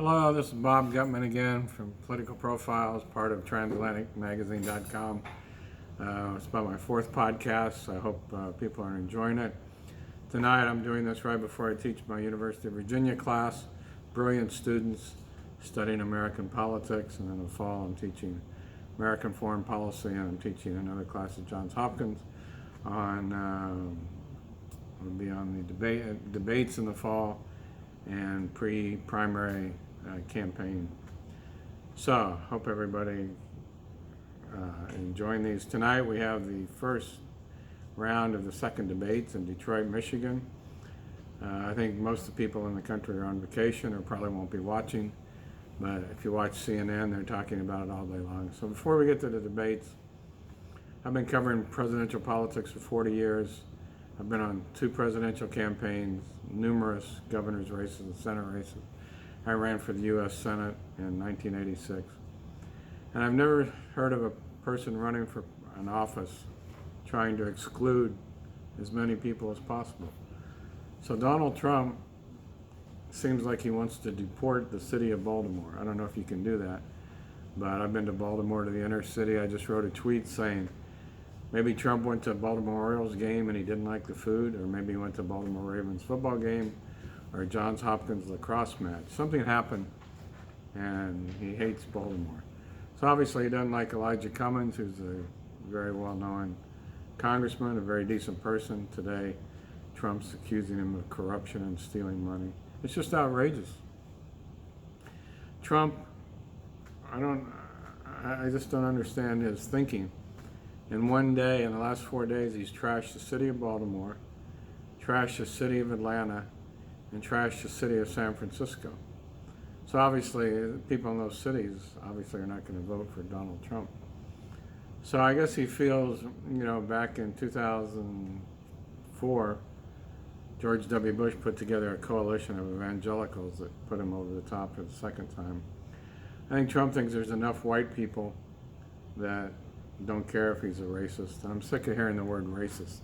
Hello, this is Bob Gutman again from Political Profiles, part of transatlanticmagazine.com. It's about my fourth podcast. I hope people are enjoying it. Tonight I'm doing this right before I teach my University of Virginia class. Brilliant students studying American politics, and in the fall I'm teaching American foreign policy, and I'm teaching another class at Johns Hopkins on will be on the debates in the fall and pre-primary campaign. So, hope everybody enjoying these. Tonight we have the first round of the second debates in Detroit, Michigan. I think most of the people in the country are on vacation or probably won't be watching, but if you watch CNN, they're talking about it all day long. So before we get to the debates, I've been covering presidential politics for 40 years. I've been on 2 presidential campaigns, numerous governor's races and Senate races. I ran for the U.S. Senate in 1986. And I've never heard of a person running for an office trying to exclude as many people as possible. So Donald Trump seems like he wants to deport the city of Baltimore. I don't know if you can do that, but I've been to Baltimore, to the inner city. I just wrote a tweet saying, maybe Trump went to a Baltimore Orioles game and he didn't like the food, or maybe he went to a Baltimore Ravens football game or a Johns Hopkins lacrosse match. Something happened and he hates Baltimore. So obviously he doesn't like Elijah Cummings, who's a very well-known congressman, a very decent person. Today, Trump's accusing him of corruption and stealing money. It's just outrageous. Trump, I just don't understand his thinking. In one day, in the last 4 days, he's trashed the city of Baltimore, trashed the city of Atlanta, and trashed the city of San Francisco. So obviously, people in those cities obviously are not going to vote for Donald Trump. So I guess he feels, back in 2004, George W. Bush put together a coalition of evangelicals that put him over the top for the second time. I think Trump thinks there's enough white people that don't care if he's a racist. I'm sick of hearing the word racist.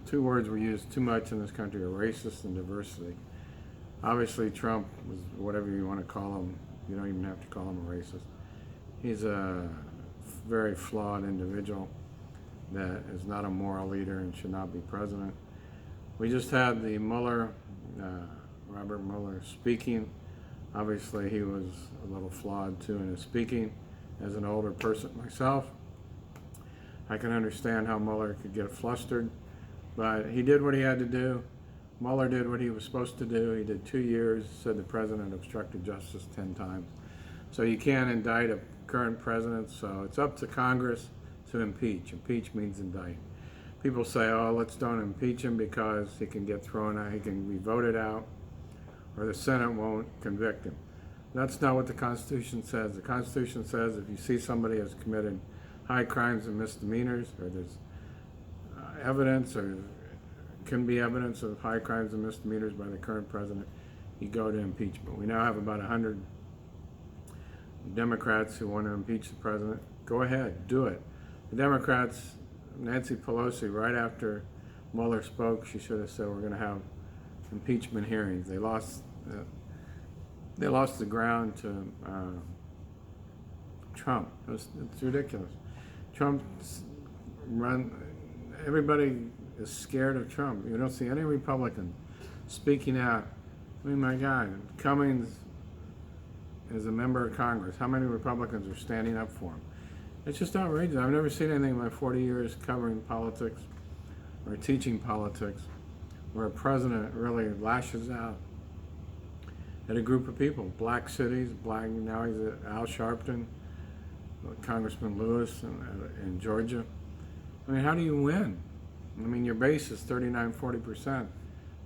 2 words we use too much in this country are racist and diversity. Obviously, Trump was whatever you want to call him. You don't even have to call him a racist. He's a very flawed individual that is not a moral leader and should not be president. We just had the Robert Mueller speaking. Obviously, he was a little flawed too in his speaking. As an older person myself, I can understand how Mueller could get flustered, but he did what he had to do. Mueller did what he was supposed to do. He did 2 years, said the president obstructed justice 10 times. So you can't indict a current president, so it's up to Congress to impeach. Impeach means indict. People say, oh, let's don't impeach him because he can get thrown out, he can be voted out, or the Senate won't convict him. That's not what the Constitution says. The Constitution says if you see somebody has committed high crimes and misdemeanors, or there's evidence or can be evidence of high crimes and misdemeanors by the current president, you go to impeachment. We now have about 100 Democrats who want to impeach the president. Go ahead, do it. The Democrats, Nancy Pelosi, right after Mueller spoke, she should have said we're going to have impeachment hearings. They lost the ground to Trump. It's ridiculous. Everybody is scared of Trump. You don't see any Republican speaking out. I mean, my God, Cummings is a member of Congress. How many Republicans are standing up for him? It's just outrageous. I've never seen anything in my 40 years covering politics or teaching politics where a president really lashes out at a group of people. Black cities, now he's at Al Sharpton, Congressman Lewis in Georgia. I mean, how do you win? I mean, your base is 39-40%.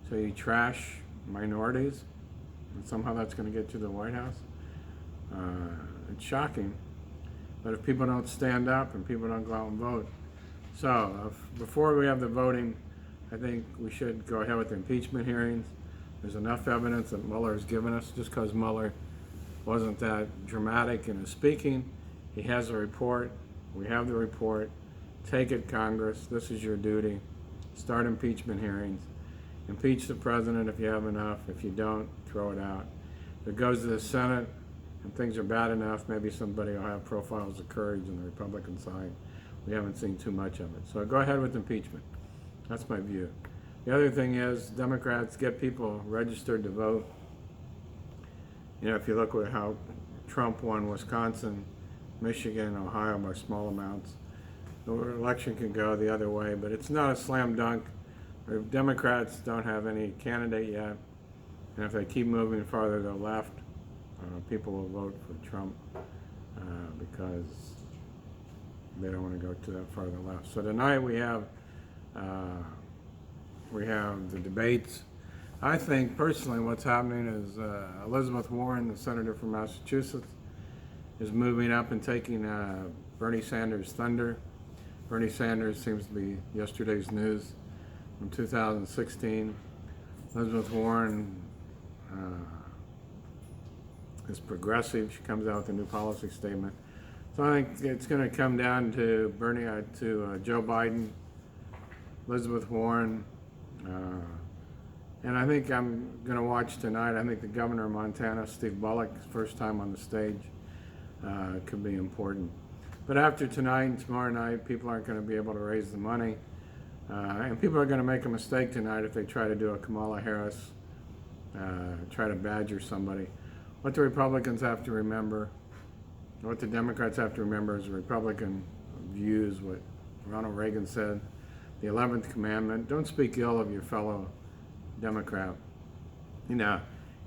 So you trash minorities, and somehow that's going to get you to the White House? It's shocking. But if people don't stand up and people don't go out and vote. So before we have the voting, I think we should go ahead with the impeachment hearings. There's enough evidence that Mueller has given us. Just because Mueller wasn't that dramatic in his speaking, he has a report. We have the report. Take it, Congress. This is your duty. Start impeachment hearings. Impeach the president if you have enough. If you don't, throw it out. If it goes to the Senate and things are bad enough, maybe somebody will have profiles of courage on the Republican side. We haven't seen too much of it. So go ahead with impeachment. That's my view. The other thing is Democrats get people registered to vote. You know, if you look at how Trump won Wisconsin, Michigan, Ohio by small amounts, the election can go the other way, but it's not a slam dunk. If Democrats don't have any candidate yet, and if they keep moving farther to the left, people will vote for Trump because they don't want to go to that far to the left. So tonight we have the debates. I think personally what's happening is Elizabeth Warren, the senator from Massachusetts, is moving up and taking Bernie Sanders' thunder. Bernie Sanders seems to be yesterday's news from 2016. Elizabeth Warren is progressive. She comes out with a new policy statement. So I think it's going to come down to Joe Biden, Elizabeth Warren, and I think I'm going to watch tonight. I think the governor of Montana, Steve Bullock, first time on the stage, could be important. But after tonight and tomorrow night, people aren't going to be able to raise the money. And people are going to make a mistake tonight if they try to do a Kamala Harris, try to badger somebody. What the Republicans have to remember, what the Democrats have to remember is the Republican views what Ronald Reagan said, the 11th commandment, don't speak ill of your fellow Democrat. You know,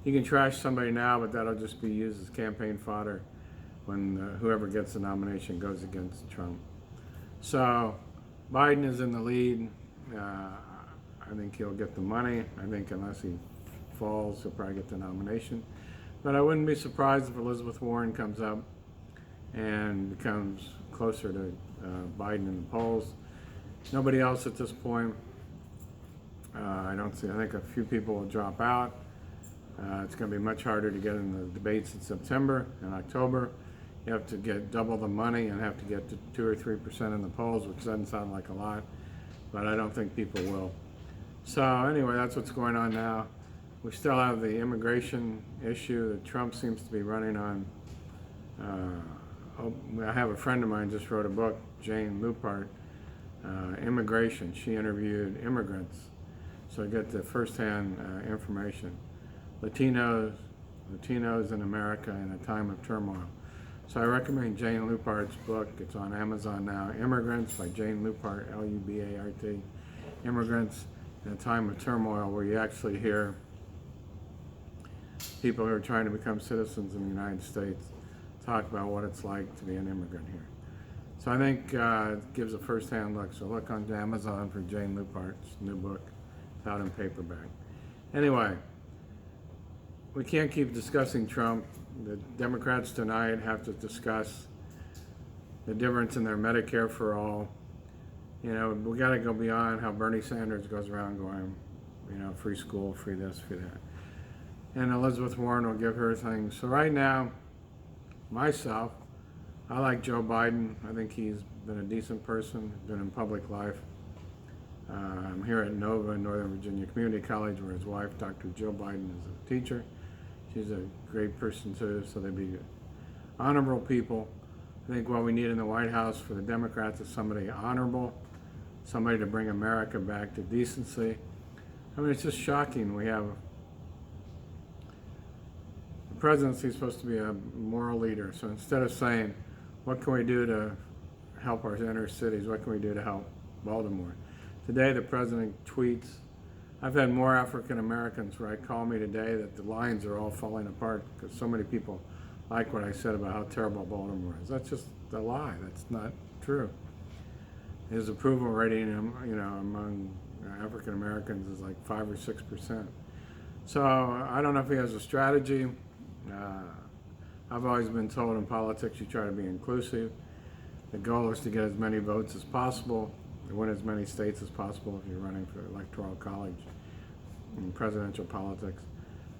you can trash somebody now, but that'll just be used as campaign fodder when whoever gets the nomination goes against Trump. So Biden is in the lead. I think he'll get the money. I think unless he falls, he'll probably get the nomination. But I wouldn't be surprised if Elizabeth Warren comes up and becomes closer to Biden in the polls. Nobody else at this point. I don't see. I think a few people will drop out. It's going to be much harder to get in the debates in September and October. You have to get double the money and have to get to 2 or 3% in the polls, which doesn't sound like a lot, but I don't think people will. So anyway, that's what's going on now. We still have the immigration issue that Trump seems to be running on. I have a friend of mine just wrote a book, Jane Lupart, Immigration. She interviewed immigrants, so I get the firsthand information. Latinos in America in a time of turmoil. So I recommend Jane Lupart's book. It's on Amazon now. Immigrants by Jane Lupart, Lubart. Immigrants in a time of turmoil, where you actually hear people who are trying to become citizens in the United States talk about what it's like to be an immigrant here. So I think it gives a first-hand look. So look on Amazon for Jane Lupart's new book. It's out in paperback. Anyway, we can't keep discussing Trump. The Democrats tonight have to discuss the difference in their Medicare for all. You know, we got to go beyond how Bernie Sanders goes around going, you know, free school, free this, free that. And Elizabeth Warren will give her things. So right now, myself, I like Joe Biden. I think he's been a decent person, been in public life. I'm here at Nova in Northern Virginia Community College, where his wife, Dr. Jill Biden, is a teacher. She's a great person too, so they'd be honorable people. I think what we need in the White House for the Democrats is somebody honorable, somebody to bring America back to decency. I mean, it's just shocking. We have the presidency is supposed to be a moral leader. So instead of saying, what can we do to help our inner cities? What can we do to help Baltimore? Today, the president tweets, I've had more African Americans call me today that the lines are all falling apart because so many people like what I said about how terrible Baltimore is. That's just a lie. That's not true. His approval rating, among African Americans is like 5 or 6%. So I don't know if he has a strategy. I've always been told in politics you try to be inclusive. The goal is to get as many votes as possible, to win as many states as possible if you're running for electoral college in presidential politics.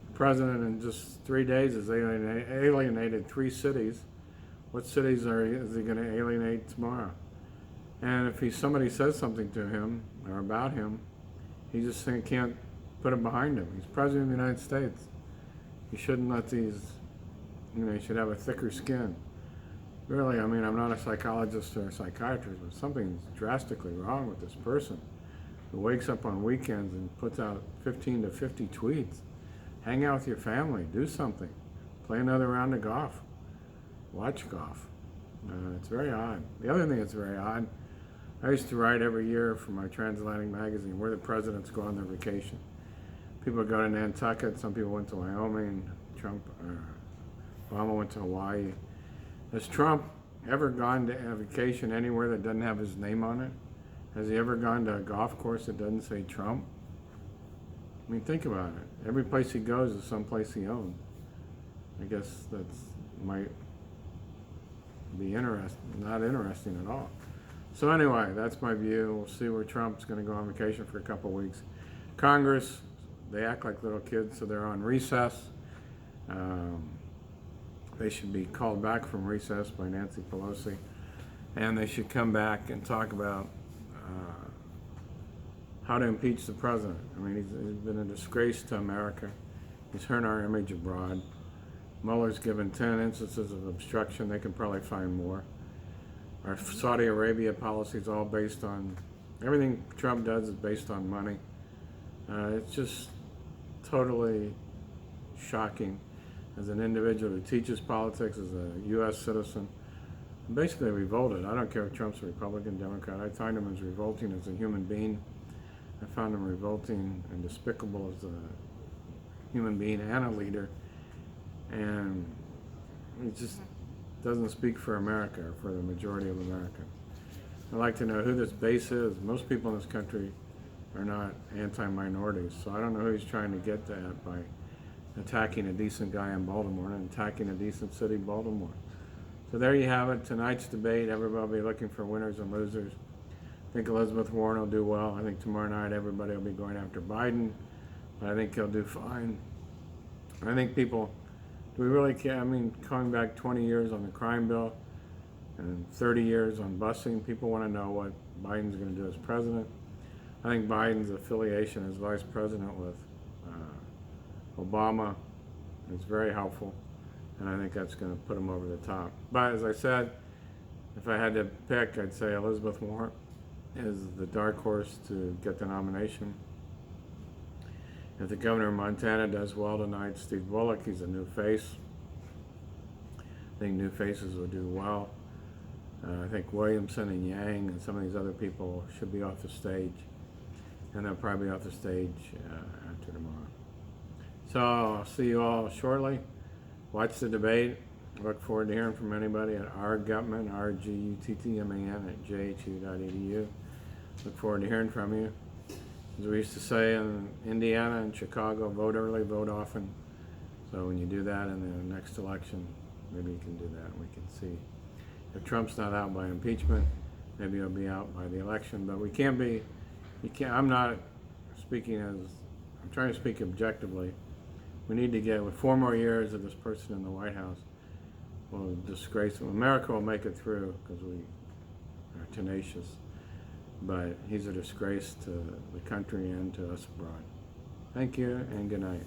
The president in just 3 days has alienated 3 cities. What cities is he going to alienate tomorrow? And if somebody says something to him or about him, he just can't put it behind him. He's president of the United States. You shouldn't let these, you should have a thicker skin. Really, I mean, I'm not a psychologist or a psychiatrist, but something's drastically wrong with this person who wakes up on weekends and puts out 15 to 50 tweets. Hang out with your family, do something. Play another round of golf. Watch golf. It's very odd. The other thing that's very odd, I used to write every year for my transatlantic magazine where the presidents go on their vacation. People go to Nantucket, some people went to Wyoming, Obama went to Hawaii. Has Trump ever gone to a vacation anywhere that doesn't have his name on it? Has he ever gone to a golf course that doesn't say Trump? I mean, think about it. Every place he goes is someplace he owns. I guess that's might be not interesting at all. So anyway, that's my view. We'll see where Trump's going to go on vacation for a couple of weeks. Congress, they act like little kids, so they're on recess. They should be called back from recess by Nancy Pelosi, and they should come back and talk about how to impeach the president. I mean, he's been a disgrace to America. He's hurt our image abroad. Mueller's given 10 instances of obstruction. They can probably find more. Our Saudi Arabia policy is all based on, everything Trump does is based on money. It's just totally shocking. As an individual who teaches politics, as a U.S. citizen, I'm basically revolted. I don't care if Trump's a Republican, Democrat. I find him as revolting as a human being. I found him revolting and despicable as a human being and a leader. And he just doesn't speak for America, or for the majority of America. I'd like to know who this base is. Most people in this country are not anti-minorities, so I don't know who he's trying to get that by attacking a decent guy in Baltimore and attacking a decent city, Baltimore. So there you have it. Tonight's debate, everybody will be looking for winners and losers. I think Elizabeth Warren will do well. I think tomorrow night everybody will be going after Biden, but I think he'll do fine. I think people, do we really care? I mean, coming back 20 years on the crime bill and 30 years on busing, people want to know what Biden's going to do as president. I think Biden's affiliation as vice president with Obama is very helpful, and I think that's going to put him over the top. But as I said, if I had to pick, I'd say Elizabeth Warren is the dark horse to get the nomination. If the governor of Montana does well tonight, Steve Bullock, he's a new face. I think new faces will do well. I think Williamson and Yang and some of these other people should be off the stage, and they'll probably be off the stage after tomorrow. So I'll see you all shortly. Watch the debate. Look forward to hearing from anybody at rgutman, rguttman at jhu.edu. Look forward to hearing from you. As we used to say in Indiana and Chicago, vote early, vote often. So when you do that in the next election, maybe you can do that and we can see. If Trump's not out by impeachment, maybe he'll be out by the election. But we can't be, I'm not speaking as, I'm trying to speak objectively. We need to get, with 4 more years of this person in the White House, we'll disgrace him. America will make it through because we are tenacious. But he's a disgrace to the country and to us abroad. Thank you and good night.